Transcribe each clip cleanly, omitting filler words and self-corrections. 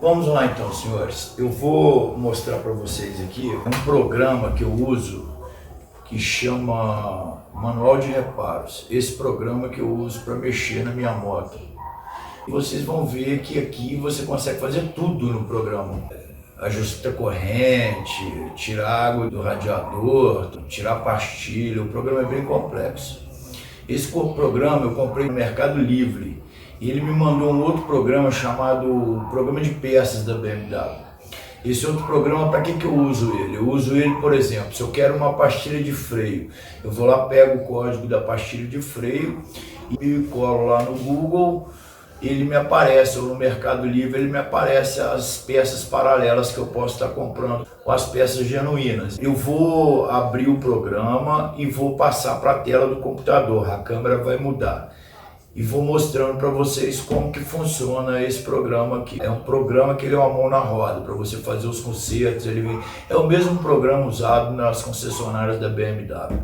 Vamos lá então, senhores. Eu vou mostrar para vocês aqui um programa que eu uso que chama Manual de Reparos. Esse programa que eu uso para mexer na minha moto. E vocês vão ver que aqui você consegue fazer tudo no programa. Ajustar corrente, tirar água do radiador, tirar pastilha. O programa é bem complexo. Esse programa eu comprei no Mercado Livre. E ele me mandou um outro programa chamado Programa de Peças da BMW. Esse outro programa, para que eu uso ele? Eu uso ele, por exemplo, se eu quero uma pastilha de freio, eu vou lá, pego o código da pastilha de freio e me colo lá no Google, ele me aparece, ou no Mercado Livre, ele me aparece as peças paralelas que eu posso estar comprando, ou as peças genuínas. Eu vou abrir o programa e vou passar para a tela do computador, a câmera vai mudar. E vou mostrando para vocês como que funciona esse programa aqui. É um programa que ele é uma mão na roda, para você fazer os consertos. É o mesmo programa usado nas concessionárias da BMW.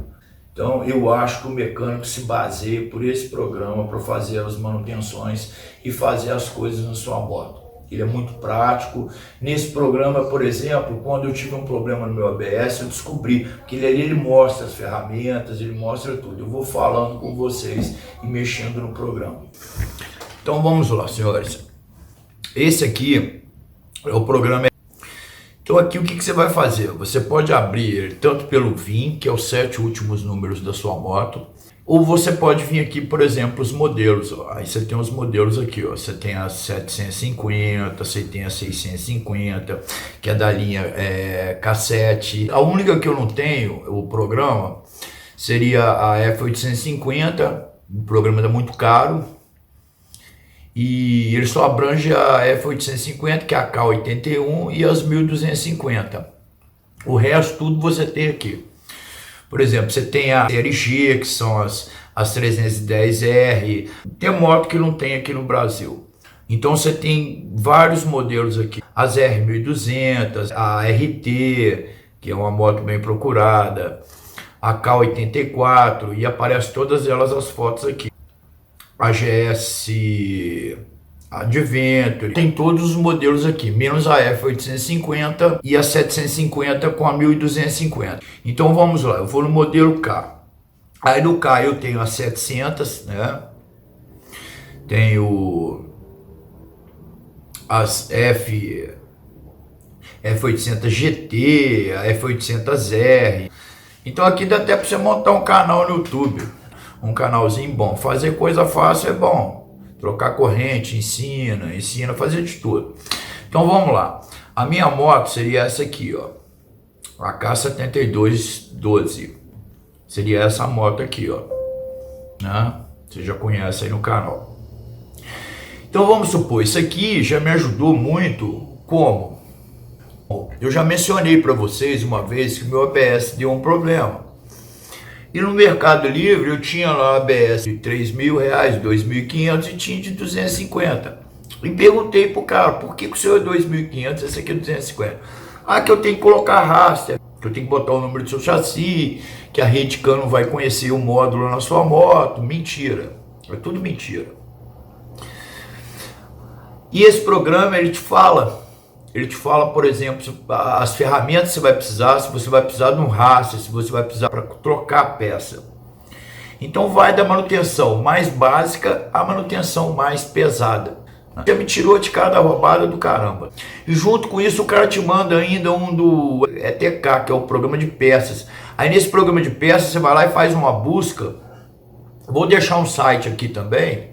Então eu acho que o mecânico se baseia por esse programa para fazer as manutenções e fazer as coisas na sua moto. Ele é muito prático. Nesse programa, por exemplo, quando eu tive um problema no meu ABS, eu descobri que ele mostra as ferramentas, ele mostra tudo. Eu vou falando com vocês e mexendo no programa. Então vamos lá, senhores. Esse aqui é o programa. Então aqui o que você vai fazer? Você pode abrir ele tanto pelo VIN, que é os 7 últimos números da sua moto, ou você pode vir aqui, por exemplo, os modelos. Ó. Aí você tem os modelos aqui, ó. Você tem a 750, você tem a 650, que é da linha K7. A única que eu não tenho, o programa, seria a F850. O programa é muito caro. E ele só abrange a F850, que é a K81, e as 1250. O resto tudo você tem aqui. Por exemplo, você tem a série G, que são as 310R. Tem moto que não tem aqui no Brasil. Então você tem vários modelos aqui. As R1200, a RT, que é uma moto bem procurada, a K84, e aparece todas elas as fotos aqui. A GS Adventure, tem todos os modelos aqui, menos a F850 e a 750 com a 1250. Então vamos lá, eu vou no modelo K. Aí no K eu tenho a 700, né? Tenho as F800 GT, a F800R. Então aqui dá até para você montar um canal no YouTube, um canalzinho bom. Fazer coisa fácil é bom. Trocar corrente, ensina a fazer de tudo. Então vamos lá. A minha moto seria essa aqui, ó. A K7212. Seria essa moto aqui, ó. Né? Você já conhece aí no canal. Então vamos supor, isso aqui já me ajudou muito. Como? Eu já mencionei para vocês uma vez que o meu ABS deu um problema. E no Mercado Livre eu tinha lá ABS de R$3.000, R$2.500 e tinha de 250. E perguntei pro cara, por que o seu é 2.500 e esse aqui é 250? Ah, que eu tenho que colocar raster, que eu tenho que botar o número do seu chassi, que a Redcam não vai conhecer o módulo na sua moto. Mentira, é tudo mentira. E esse programa ele te fala, por exemplo, as ferramentas que você vai precisar, se você vai precisar de um raster, se você vai precisar para trocar a peça. Então vai da manutenção mais básica à manutenção mais pesada. Já me tirou de cada roubada do caramba. E junto com isso o cara te manda ainda um do ETK, que é o programa de peças. Aí nesse programa de peças você vai lá e faz uma busca. Vou deixar um site aqui também,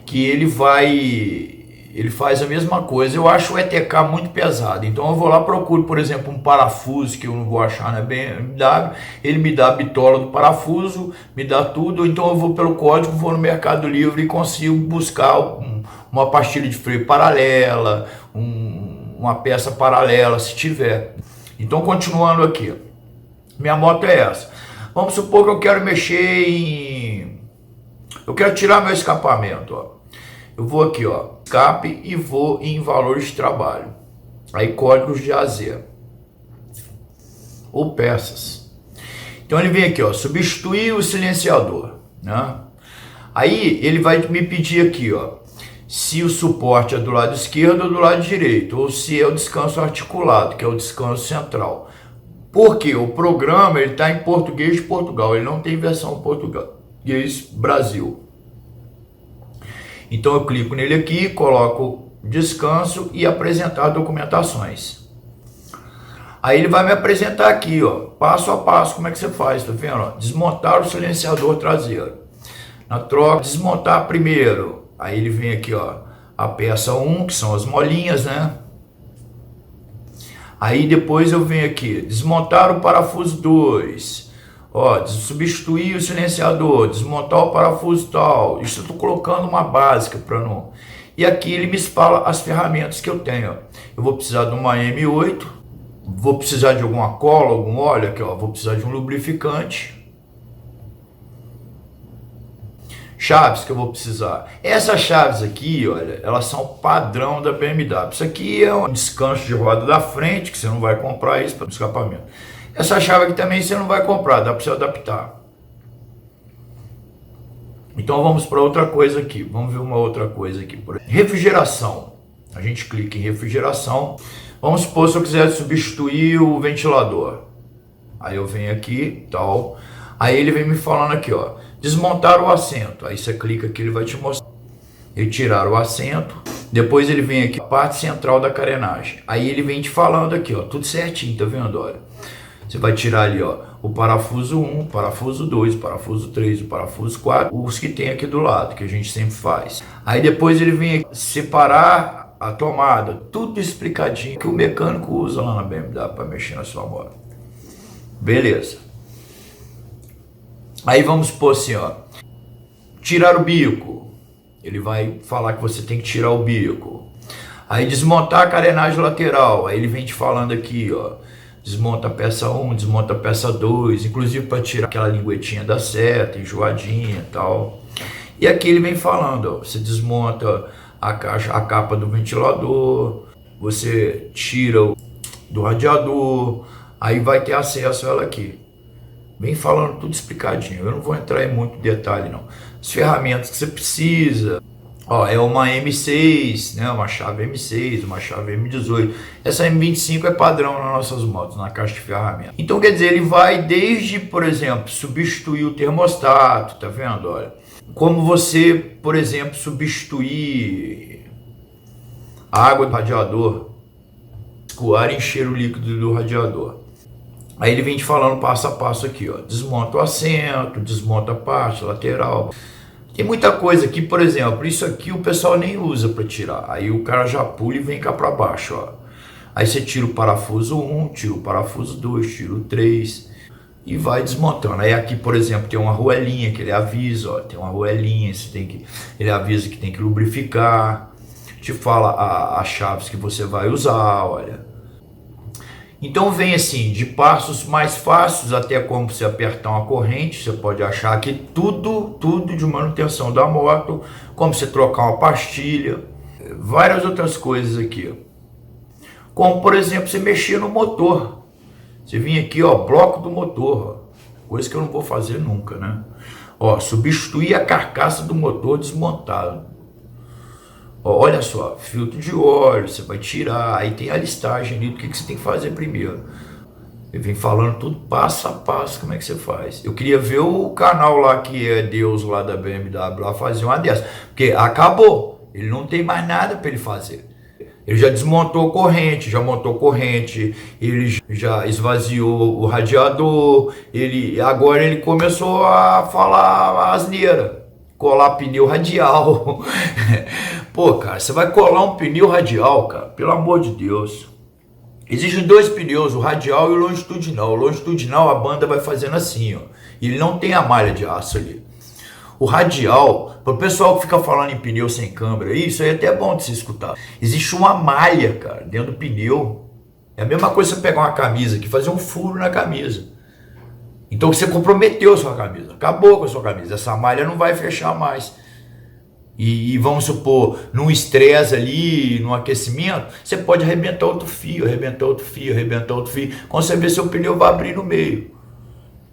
que ele faz a mesma coisa. Eu acho o ETK muito pesado, então eu vou lá, procuro, por exemplo, um parafuso que eu não vou achar na BMW, ele me dá a bitola do parafuso, me dá tudo, então eu vou pelo código, vou no Mercado Livre e consigo buscar uma pastilha de freio paralela, uma peça paralela, se tiver. Então, continuando aqui, minha moto é essa. Vamos supor que eu quero eu quero tirar meu escapamento, ó. Eu vou aqui, ó, escape, e vou em valores de trabalho. Aí códigos de AZ. Ou peças. Então ele vem aqui, ó, substituir o silenciador, né? Aí ele vai me pedir aqui, ó, se o suporte é do lado esquerdo ou do lado direito, ou se é o descanso articulado, que é o descanso central. Porque o programa está em português de Portugal, ele não tem versão português Brasil. Então eu clico nele aqui, coloco descanso e apresentar documentações. Aí ele vai me apresentar aqui, ó, passo a passo, como é que você faz, tá vendo? Ó, desmontar o silenciador traseiro. Na troca, desmontar primeiro. Aí ele vem aqui, ó, a peça 1, que são as molinhas, né? Aí depois eu venho aqui, desmontar o parafuso 2. Ó, substituir o silenciador, desmontar o parafuso tal. Isso eu tô colocando uma básica para não... E aqui ele me fala as ferramentas que eu tenho, ó. Eu vou precisar de uma M8, vou precisar de alguma cola, algum óleo aqui, ó. Vou precisar de um lubrificante. Chaves que eu vou precisar. Essas chaves aqui, olha, elas são padrão da BMW. Isso aqui é um descanso de roda da frente, que você não vai comprar isso para escapamento. Essa chave aqui também você não vai comprar, dá para você adaptar. Então vamos para outra coisa aqui. Vamos ver uma outra coisa aqui. Refrigeração. A gente clica em refrigeração. Vamos supor se eu quiser substituir o ventilador. Aí eu venho aqui, tal. Aí ele vem me falando aqui, ó, desmontar o assento. Aí você clica aqui, ele vai te mostrar. Retirar o assento. Depois ele vem aqui, a parte central da carenagem. Aí ele vem te falando aqui, ó, tudo certinho, tá vendo? Olha, você vai tirar ali, ó, o parafuso 1, o parafuso 2, o parafuso 3, o parafuso 4, os que tem aqui do lado, que a gente sempre faz. Aí depois ele vem aqui, separar a tomada, tudo explicadinho, que o mecânico usa lá na BMW para mexer na sua moto. Beleza. Aí vamos supor assim, ó, tirar o bico. Ele vai falar que você tem que tirar o bico. Aí desmontar a carenagem lateral. Aí ele vem te falando aqui, ó, desmonta a peça 1, desmonta a peça 2, inclusive para tirar aquela linguetinha da seta, enjoadinha e tal. E aqui ele vem falando, ó, você desmonta a capa do ventilador, você tira do radiador, aí vai ter acesso a ela aqui. Vem falando tudo explicadinho, eu não vou entrar em muito detalhe não. As ferramentas que você precisa, ó, é uma M6, né, uma chave M6, uma chave M18. Essa M25 é padrão nas nossas motos, na caixa de ferramentas. Então quer dizer, ele vai desde, por exemplo, substituir o termostato, tá vendo, olha. Como você, por exemplo, substituir a água do radiador, escoar e encher o líquido do radiador. Aí ele vem te falando passo a passo aqui, ó, desmonta o assento, desmonta a parte lateral. Tem muita coisa aqui, por exemplo, isso aqui o pessoal nem usa para tirar. Aí o cara já pula e vem cá para baixo, ó. Aí você tira o parafuso 1, tira o parafuso 2, tira o 3 e vai desmontando. Aí aqui, por exemplo, tem uma arruelinha que ele avisa, ó, tem uma arruelinha, ele avisa que tem que lubrificar, te fala as chaves que você vai usar, olha. Então vem assim, de passos mais fáceis até como você apertar uma corrente, você pode achar aqui tudo de manutenção da moto, como você trocar uma pastilha, várias outras coisas aqui. Como por exemplo, você mexer no motor. Você vem aqui, ó, bloco do motor, ó, coisa que eu não vou fazer nunca, né? Ó, substituir a carcaça do motor desmontado. Olha só, filtro de óleo, você vai tirar, aí tem a listagem ali do que você tem que fazer primeiro. Ele vem falando tudo passo a passo, como é que você faz. Eu queria ver o canal lá que é Deus lá da BMW lá fazer uma dessa, porque acabou, ele não tem mais nada para ele fazer. Ele já desmontou corrente, já montou corrente, ele já esvaziou o radiador, agora ele começou a falar asneira. Colar pneu radial. Pô, cara, você vai colar um pneu radial, cara, pelo amor de Deus. Existem dois pneus, o radial e o longitudinal. O longitudinal a banda vai fazendo assim, ó. E ele não tem a malha de aço ali. O radial, para o pessoal que fica falando em pneu sem câmera, isso aí é até bom de se escutar. Existe uma malha, cara, dentro do pneu. É a mesma coisa você pegar uma camisa aqui, fazer um furo na camisa. Então você comprometeu a sua camisa, acabou com a sua camisa, essa malha não vai fechar mais. E vamos supor, num estresse ali, num aquecimento, você pode arrebentar outro fio, arrebentar outro fio, arrebentar outro fio. Quando você vê, seu pneu vai abrir no meio.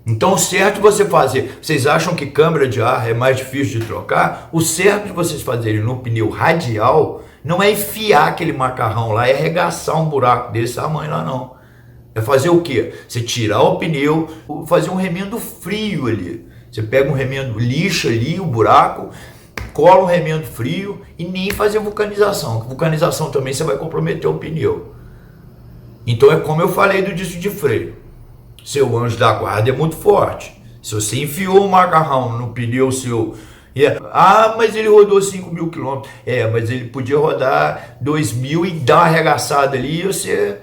Então o certo de você fazer, vocês acham que câmara de ar é mais difícil de trocar? O certo de vocês fazerem no pneu radial não é enfiar aquele macarrão lá, é arregaçar um buraco desse tamanho lá não. É fazer o quê? Você tirar o pneu, fazer um remendo frio ali. Você pega um remendo, lixa ali o buraco, cola um remendo frio e nem fazer vulcanização. Vulcanização também você vai comprometer o pneu. Então é como eu falei do disco de freio. Seu anjo da guarda é muito forte. Se você enfiou o macarrão no pneu seu... mas ele rodou 5.000 quilômetros. Mas ele podia rodar 2.000 e dar uma arregaçada ali e você...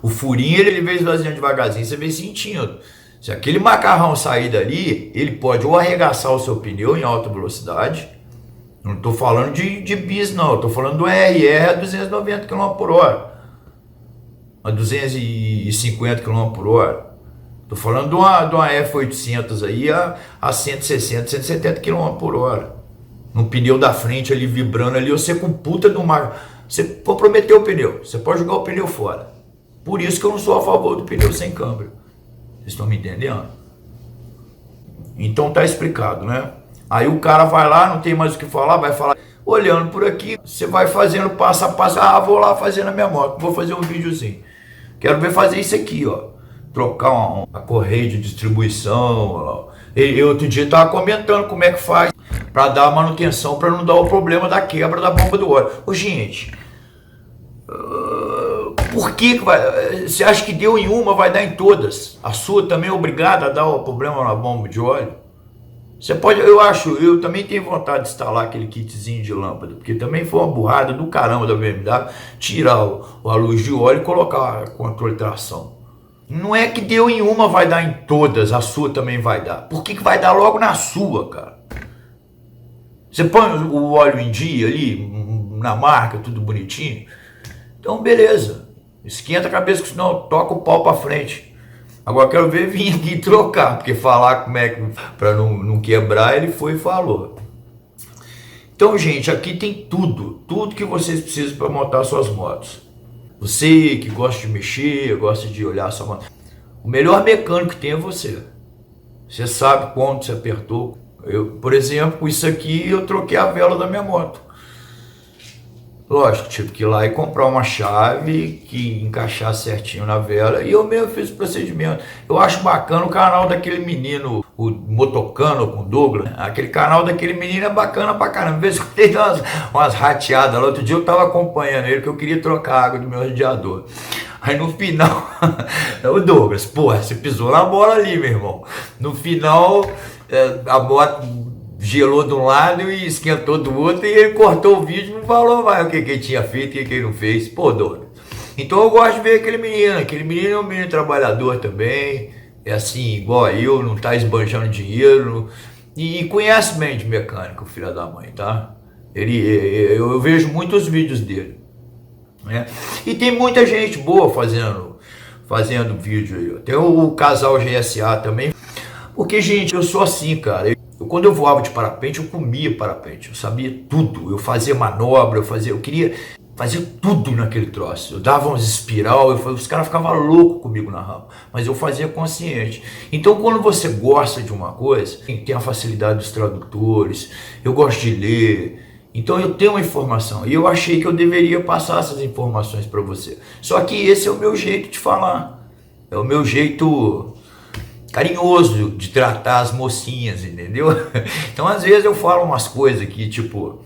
O furinho ele veio esvaziando devagarzinho, você vem sentindo. Se aquele macarrão sair dali, ele pode ou arregaçar o seu pneu em alta velocidade. Não estou falando de bis não, estou falando do RR a 290 km por hora. A 250 km por hora. Estou falando de uma F800 aí a 160, 170 km por hora. No pneu da frente ali vibrando ali, você com puta do mar. Você comprometeu o pneu, você pode jogar o pneu fora. Por isso que eu não sou a favor do pneu sem câmbio. Vocês estão me entendendo? Então tá explicado, né? Aí o cara vai lá, não tem mais o que falar, vai falar. Olhando por aqui, você vai fazendo passo a passo. Vou lá fazer na minha moto, vou fazer um videozinho. Quero ver fazer isso aqui, ó. Trocar uma correia de distribuição. Eu outro dia estava comentando como é que faz para dar a manutenção, para não dar o problema da quebra da bomba do óleo. Ô gente, por que vai? Você acha que deu em uma, vai dar em todas? A sua também é obrigada a dar o problema na bomba de óleo? Você pode, eu também tenho vontade de instalar aquele kitzinho de lâmpada, porque também foi uma burrada do caramba da BMW tirar a luz de óleo e colocar controle de tração. Não é que deu em uma, vai dar em todas, a sua também vai dar. Por que vai dar logo na sua, cara? Você põe o óleo em dia ali, na marca, tudo bonitinho. Então, beleza. Esquenta a cabeça, que senão toca o pau pra frente. Agora quero ver vir aqui trocar, porque falar como é que, pra não quebrar, ele foi e falou. Então, gente, aqui tem tudo que vocês precisam para montar suas motos. Você que gosta de mexer, gosta de olhar a sua moto, o melhor mecânico que tem é você. Você sabe quando você apertou. Por exemplo, com isso aqui eu troquei a vela da minha moto. Lógico, tive que ir lá e comprar uma chave que encaixasse certinho na vela e eu mesmo fiz o procedimento. Eu acho bacana o canal daquele menino, o Motocano com Douglas. Aquele canal daquele menino é bacana pra caramba. Às vezes eu dei umas rateadas lá. Outro dia eu tava acompanhando ele que eu queria trocar a água do meu radiador. Aí no final, o Douglas, porra, você pisou na bola ali, meu irmão. No final, a moto gelou de um lado e esquentou do outro e ele cortou o vídeo e não falou mais o que ele tinha feito e o que ele não fez. Pô, Douglas. Então eu gosto de ver aquele menino é um menino trabalhador também, é assim, igual a eu, não tá esbanjando dinheiro e conhece bem de mecânico, filho da mãe, tá? Eu vejo muitos vídeos dele, né? E tem muita gente boa fazendo vídeo aí, ó. Tem o casal GSA também, porque, gente, eu sou assim, cara. Quando eu voava de parapente, eu comia parapente, eu sabia tudo, eu fazia manobra, eu queria fazer tudo naquele troço. Eu dava uns espiral, os caras ficavam loucos comigo na rampa, mas eu fazia consciente. Então, quando você gosta de uma coisa, tem a facilidade dos tradutores, eu gosto de ler, então eu tenho uma informação, e eu achei que eu deveria passar essas informações para você. Só que esse é o meu jeito de falar, é o meu jeito carinhoso de tratar as mocinhas, entendeu? Então às vezes eu falo umas coisas aqui, tipo,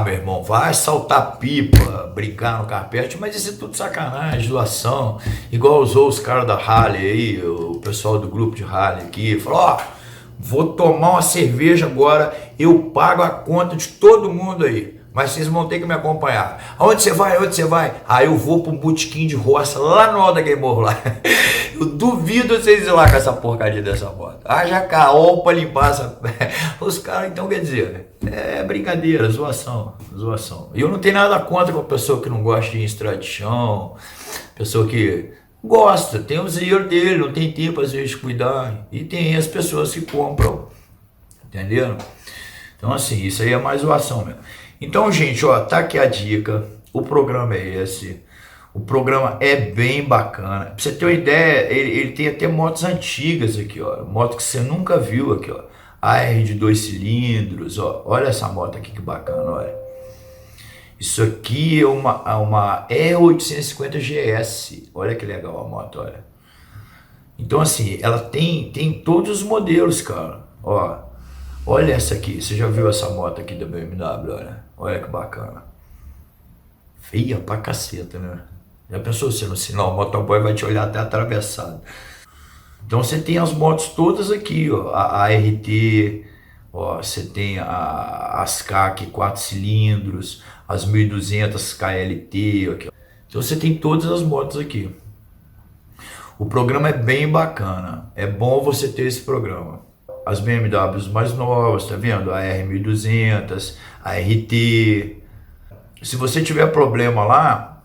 meu irmão, vai saltar pipa, brincar no carpete, mas isso é tudo sacanagem, zoação, igual usou os caras da Harley aí, o pessoal do grupo de Harley aqui, falou, vou tomar uma cerveja agora, eu pago a conta de todo mundo aí, mas vocês vão ter que me acompanhar. Aonde você vai? Onde você vai? Aí eu vou para um botequim de roça lá no Alto Game Morro lá. Eu duvido vocês ir lá com essa porcaria dessa moto. Haja caol pra limpar essa... Os caras, então, quer dizer, é brincadeira, zoação. E eu não tenho nada contra com a pessoa que não gosta de ir em estrada de chão, pessoa que gosta, tem os erros dele, não tem tempo às vezes de cuidar. E tem as pessoas que compram, entendeu? Então, assim, isso aí é mais zoação mesmo. Então, gente, tá aqui a dica, o programa é esse. O programa é bem bacana. Pra você ter uma ideia, ele tem até motos antigas aqui, ó. Moto que você nunca viu aqui, ó. AR de 2 cilindros, ó. Olha essa moto aqui que bacana, olha. Isso aqui é uma E850 GS. Olha que legal a moto, olha. Então assim, ela tem todos os modelos, cara. Ó, olha essa aqui. Você já viu essa moto aqui da BMW, olha. Olha que bacana. Feia pra caceta, né? Já pensou se no sinal o motoboy vai te olhar até atravessado? Então você tem as motos todas aqui, ó, a RT, ó, você tem as CAC 4 cilindros, as 1200 KLT, aqui, ó. Então você tem todas as motos aqui. O programa é bem bacana, é bom você ter esse programa. As BMWs mais novas, tá vendo? A R1200, a RT. Se você tiver problema lá,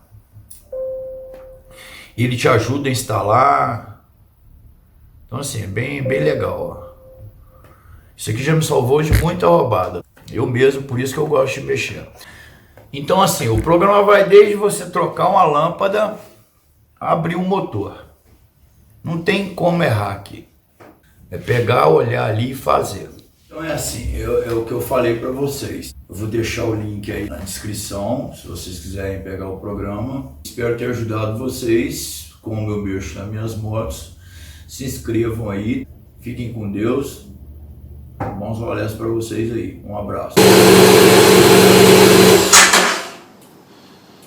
ele te ajuda a instalar. Então assim, é bem legal, ó. Isso aqui já me salvou de muita roubada. Eu mesmo, por isso que eu gosto de mexer. Então assim, o programa vai desde você trocar uma lâmpada, abrir um motor. Não tem como errar aqui. É pegar, olhar ali e fazer. Então é assim, é o que eu falei para vocês. Eu vou deixar o link aí na descrição, se vocês quiserem pegar o programa. Espero ter ajudado vocês, como eu mexo nas minhas motos. Se inscrevam aí, fiquem com Deus. Bons rolês para vocês aí. Um abraço.